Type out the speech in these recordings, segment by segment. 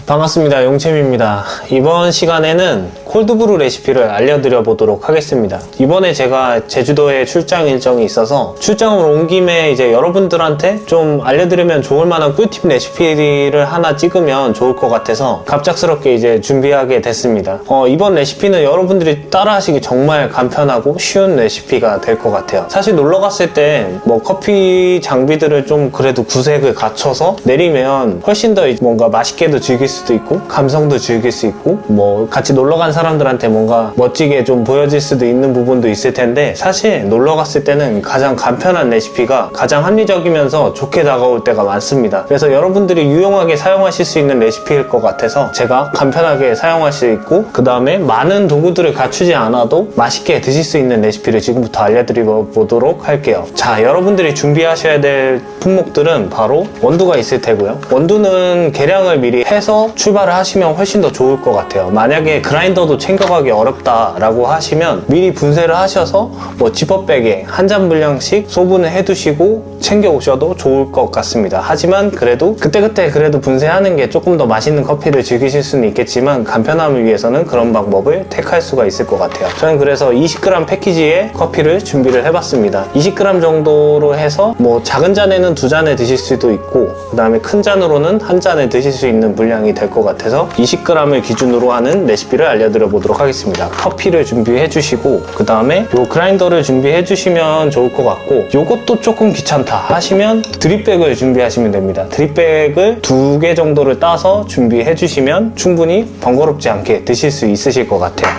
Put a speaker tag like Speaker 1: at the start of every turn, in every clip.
Speaker 1: 반갑습니다. 용챔입니다. 이번 시간에는 콜드브루 레시피를 알려드려 보도록 하겠습니다. 이번에 제가 제주도에 출장 일정이 있어서 출장을 온 김에 이제 여러분들한테 좀 알려드리면 좋을 만한 꿀팁 레시피를 하나 찍으면 좋을 것 같아서 갑작스럽게 이제 준비하게 됐습니다. 이번 레시피는 여러분들이 따라하시기 정말 간편하고 쉬운 레시피가 될 것 같아요. 사실 놀러 갔을 때 뭐 커피 장비들을 좀 그래도 구색을 갖춰서 내리면 훨씬 더 뭔가 맛있게도 즐길 수도 있고 감성도 즐길 수 있고 뭐 같이 놀러 간 사람들한테 뭔가 멋지게 좀 보여질 수도 있는 부분도 있을 텐데, 사실 놀러 갔을 때는 가장 간편한 레시피가 가장 합리적이면서 좋게 다가올 때가 많습니다. 그래서 여러분들이 유용하게 사용하실 수 있는 레시피일 것 같아서 제가 간편하게 사용할 수 있고 그 다음에 많은 도구들을 갖추지 않아도 맛있게 드실 수 있는 레시피를 지금부터 알려드려 보도록 할게요. 자, 여러분들이 준비하셔야 될 품목들은 바로 원두가 있을 테고요. 원두는 계량을 미리 해서 출발을 하시면 훨씬 더 좋을 것 같아요. 만약에 그라인더도 챙겨가기 어렵다라고 하시면 미리 분쇄를 하셔서 뭐 지퍼백에 한 잔 분량씩 소분을 해두시고 챙겨 오셔도 좋을 것 같습니다. 하지만 그래도 그때그때 그래도 분쇄하는 게 조금 더 맛있는 커피를 즐기실 수는 있겠지만 간편함을 위해서는 그런 방법을 택할 수가 있을 것 같아요. 저는 그래서 20g 패키지의 커피를 준비를 해봤습니다. 20g 정도로 해서 뭐 작은 잔에는 2잔을 드실 수도 있고 그 다음에 큰 잔으로는 한 잔을 드실 수 있는 분량이 될 것 같아서 20g을 기준으로 하는 레시피를 알려드려 보도록 하겠습니다. 커피를 준비해 주시고 그 다음에 요 그라인더를 준비해 주시면 좋을 것 같고, 요것도 조금 귀찮다 하시면 드립백을 준비하시면 됩니다. 드립백을 2개 정도를 따서 준비해 주시면 충분히 번거롭지 않게 드실 수 있으실 것 같아요.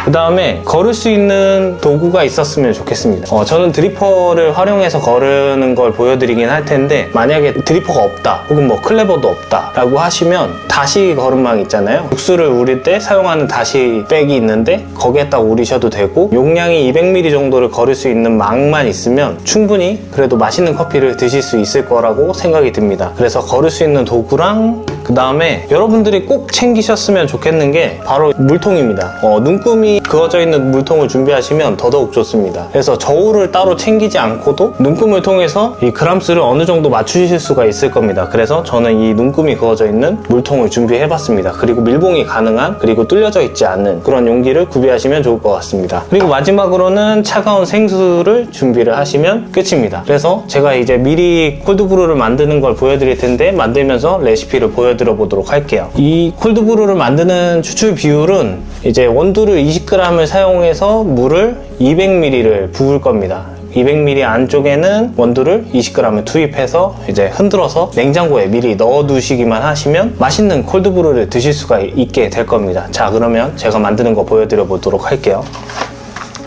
Speaker 1: 그 다음에 걸을 수 있는 도구가 있었으면 좋겠습니다. 저는 드리퍼를 활용해서 거르는 걸 보여드리긴 할 텐데, 만약에 드리퍼가 없다 혹은 뭐 클레버도 없다 라고 하시면 다시 거름망 있잖아요. 육수를 우릴 때 사용하는 다시 백이 있는데 거기에다 우리셔도 되고, 용량이 200ml 정도를 거를 수 있는 망만 있으면 충분히 그래도 맛있는 커피를 드실 수 있을 거라고 생각이 듭니다. 그래서 거를 수 있는 도구랑 그 다음에 여러분들이 꼭 챙기셨으면 좋겠는 게 바로 물통입니다. 눈금이 그어져 있는 물통을 준비하시면 더더욱 좋습니다. 그래서 저울을 따로 챙기지 않고도 눈금을 통해서 이 그람수를 어느 정도 맞추실 수가 있을 겁니다. 그래서 저는 이 눈금이 그어져 있는 물통을 준비해봤습니다. 그리고 밀봉이 가능한, 그리고 뚫려져 있지 않는 그런 용기를 구비하시면 좋을 것 같습니다. 그리고 마지막으로는 차가운 생수를 준비를 하시면 끝입니다. 그래서 제가 이제 미리 콜드브루를 만드는 걸 보여드릴 텐데, 만들면서 레시피를 보여드려 보도록 할게요. 이 콜드브루를 만드는 추출 비율은 이제 원두를 20g을 사용해서 물을 200ml를 부을 겁니다. 200ml 안쪽에는 원두를 20g을 투입해서 이제 흔들어서 냉장고에 미리 넣어두시기만 하시면 맛있는 콜드브루를 드실 수가 있게 될 겁니다. 자, 그러면 제가 만드는 거 보여드려 보도록 할게요.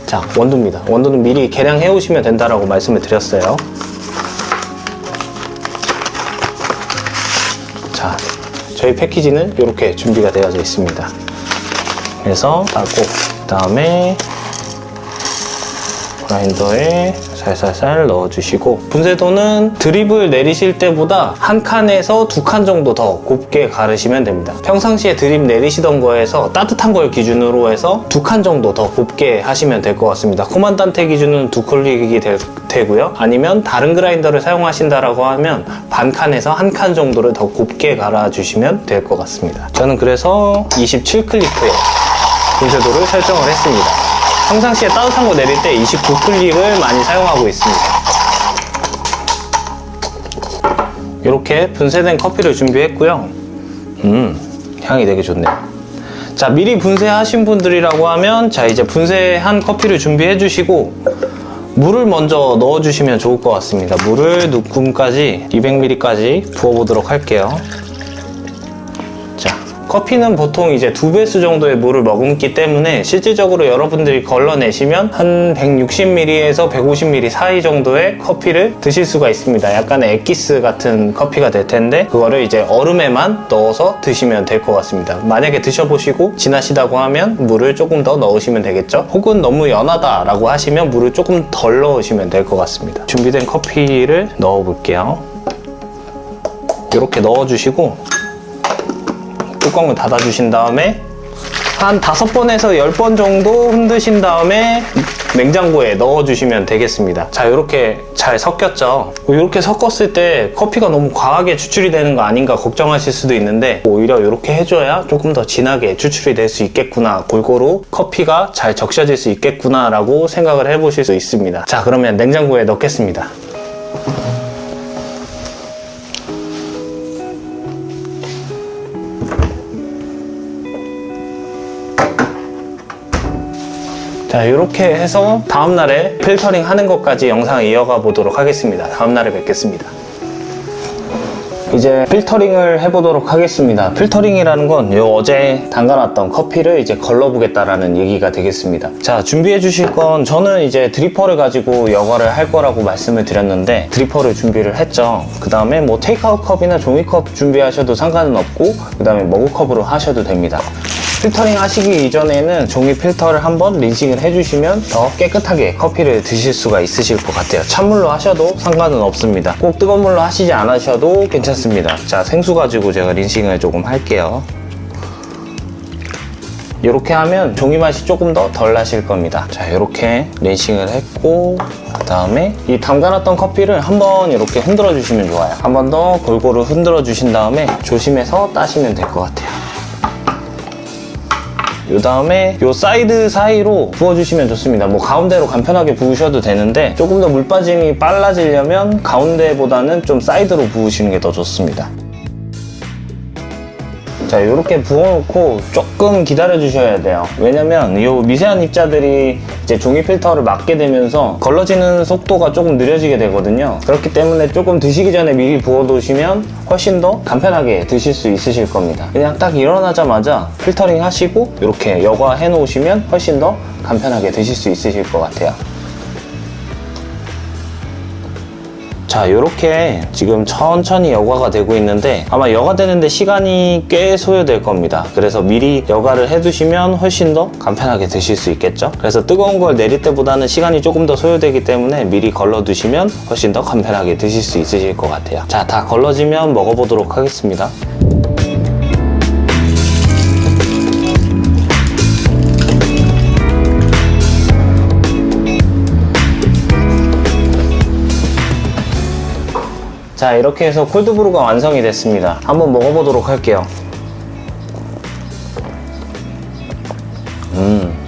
Speaker 1: 자, 원두입니다. 원두는 미리 계량해 오시면 된다라고 말씀을 드렸어요. 자, 저희 패키지는 이렇게 준비가 되어져 있습니다. 그래서 따고 그 다음에 그라인더에 살살살 넣어주시고, 분쇄도는 드립을 내리실 때보다 한 칸에서 2칸 정도 더 곱게 가르시면 됩니다. 평상시에 드립 내리시던 거에서 따뜻한 걸 기준으로 해서 2칸 정도 더 곱게 하시면 될 것 같습니다. 코만단테 기준은 2클릭이 되고요. 아니면 다른 그라인더를 사용하신다라고 하면 반 칸에서 한 칸 정도를 더 곱게 갈아주시면 될 것 같습니다. 저는 그래서 27클릭의 분쇄도를 설정을 했습니다. 평상시에 따뜻한 거 내릴 때 29클릭을 많이 사용하고 있습니다. 이렇게 분쇄된 커피를 준비했고요. 향이 되게 좋네요. 자, 미리 분쇄하신 분들이라고 하면, 자, 이제 분쇄한 커피를 준비해 주시고 물을 먼저 넣어주시면 좋을 것 같습니다. 물을 눈금까지 200ml까지 부어보도록 할게요. 자, 커피는 보통 이제 2배수 정도의 물을 머금기 때문에 실질적으로 여러분들이 걸러내시면 한 160ml에서 150ml 사이 정도의 커피를 드실 수가 있습니다. 약간의 엑기스 같은 커피가 될 텐데, 그거를 이제 얼음에만 넣어서 드시면 될 것 같습니다. 만약에 드셔보시고 진하시다고 하면 물을 조금 더 넣으시면 되겠죠. 혹은 너무 연하다라고 하시면 물을 조금 덜 넣으시면 될 것 같습니다. 준비된 커피를 넣어볼게요. 이렇게 넣어주시고 뚜껑을 닫아주신 다음에 한 5번에서 10번 정도 흔드신 다음에 냉장고에 넣어주시면 되겠습니다. 자, 이렇게 잘 섞였죠? 이렇게 섞었을 때 커피가 너무 과하게 추출이 되는 거 아닌가 걱정하실 수도 있는데 오히려 이렇게 해줘야 조금 더 진하게 추출이 될 수 있겠구나, 골고루 커피가 잘 적셔질 수 있겠구나 라고 생각을 해보실 수 있습니다. 자, 그러면 냉장고에 넣겠습니다. 자, 이렇게 해서 다음날에 필터링 하는 것까지 영상을 이어가 보도록 하겠습니다. 다음날에 뵙겠습니다. 이제 필터링을 해보도록 하겠습니다. 필터링이라는 건 어제 담가놨던 커피를 이제 걸러보겠다라는 얘기가 되겠습니다. 자, 준비해 주실 건, 저는 이제 드리퍼를 가지고 여과를 할 거라고 말씀을 드렸는데 드리퍼를 준비를 했죠. 그 다음에 뭐 테이크아웃 컵이나 종이컵 준비하셔도 상관은 없고, 그 다음에 머그컵으로 하셔도 됩니다. 필터링 하시기 이전에는 종이 필터를 한번 린싱을 해주시면 더 깨끗하게 커피를 드실 수가 있으실 것 같아요. 찬물로 하셔도 상관은 없습니다. 꼭 뜨거운 물로 하시지 않으셔도 괜찮습니다. 자, 생수 가지고 제가 린싱을 조금 할게요. 이렇게 하면 종이 맛이 조금 더 덜 나실 겁니다. 자, 이렇게 린싱을 했고, 그 다음에 이 담가놨던 커피를 한번 이렇게 흔들어 주시면 좋아요. 한 번 더 골고루 흔들어 주신 다음에 조심해서 따시면 될 것 같아요. 요 다음에 요 사이드 사이로 부어주시면 좋습니다. 뭐 가운데로 간편하게 부으셔도 되는데 조금 더 물 빠짐이 빨라지려면 가운데보다는 좀 사이드로 부으시는 게 더 좋습니다. 자, 이렇게 부어놓고 조금 기다려 주셔야 돼요. 왜냐면 이 미세한 입자들이 이제 종이 필터를 막게 되면서 걸러지는 속도가 조금 느려지게 되거든요. 그렇기 때문에 조금 드시기 전에 미리 부어두시면 훨씬 더 간편하게 드실 수 있으실 겁니다. 그냥 딱 일어나자마자 필터링 하시고 이렇게 여과해 놓으시면 훨씬 더 간편하게 드실 수 있으실 것 같아요. 자, 이렇게 지금 천천히 여과가 되고 있는데 아마 여과되는데 시간이 꽤 소요될 겁니다. 그래서 미리 여과를 해두시면 훨씬 더 간편하게 드실 수 있겠죠. 그래서 뜨거운 걸 내릴 때보다는 시간이 조금 더 소요되기 때문에 미리 걸러두시면 훨씬 더 간편하게 드실 수 있으실 것 같아요. 자, 다 걸러지면 먹어보도록 하겠습니다. 자, 이렇게 해서 콜드브루가 완성이 됐습니다. 한번 먹어보도록 할게요.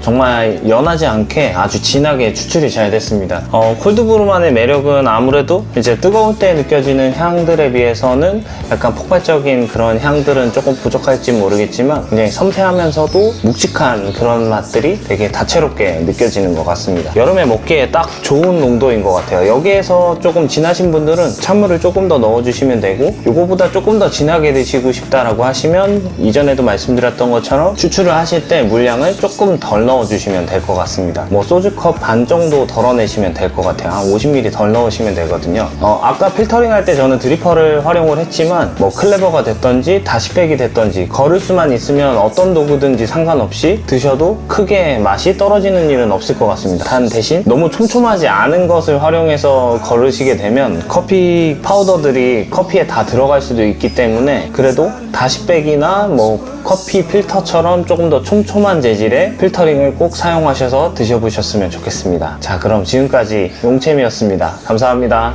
Speaker 1: 정말 연하지 않게 아주 진하게 추출이 잘 됐습니다. 콜드브루만의 매력은 아무래도 이제 뜨거울 때 느껴지는 향들에 비해서는 약간 폭발적인 그런 향들은 조금 부족할지 모르겠지만 굉장히 섬세하면서도 묵직한 그런 맛들이 되게 다채롭게 느껴지는 것 같습니다. 여름에 먹기에 딱 좋은 농도인 것 같아요. 여기에서 조금 진하신 분들은 찬물을 조금 더 넣어주시면 되고, 이거보다 조금 더 진하게 드시고 싶다라고 하시면 이전에도 말씀드렸던 것처럼 추출을 하실 때 물량을 조금 덜 넣어주시면 될 것 같습니다. 뭐 소주컵 반 정도 덜어내시면 될 것 같아요. 한 50ml 덜 넣으시면 되거든요. 아까 필터링 할 때 저는 드리퍼를 활용을 했지만 뭐 클레버가 됐던지 다시팩이 됐던지 걸을 수만 있으면 어떤 도구든지 상관없이 드셔도 크게 맛이 떨어지는 일은 없을 것 같습니다. 단 대신 너무 촘촘하지 않은 것을 활용해서 걸으시게 되면 커피 파우더들이 커피에 다 들어갈 수도 있기 때문에 그래도 다시팩이나 뭐 커피 필터처럼 조금 더 촘촘한 재질의 필터링을 꼭 사용하셔서 드셔보셨으면 좋겠습니다. 자, 그럼 지금까지 용챔이었습니다. 감사합니다.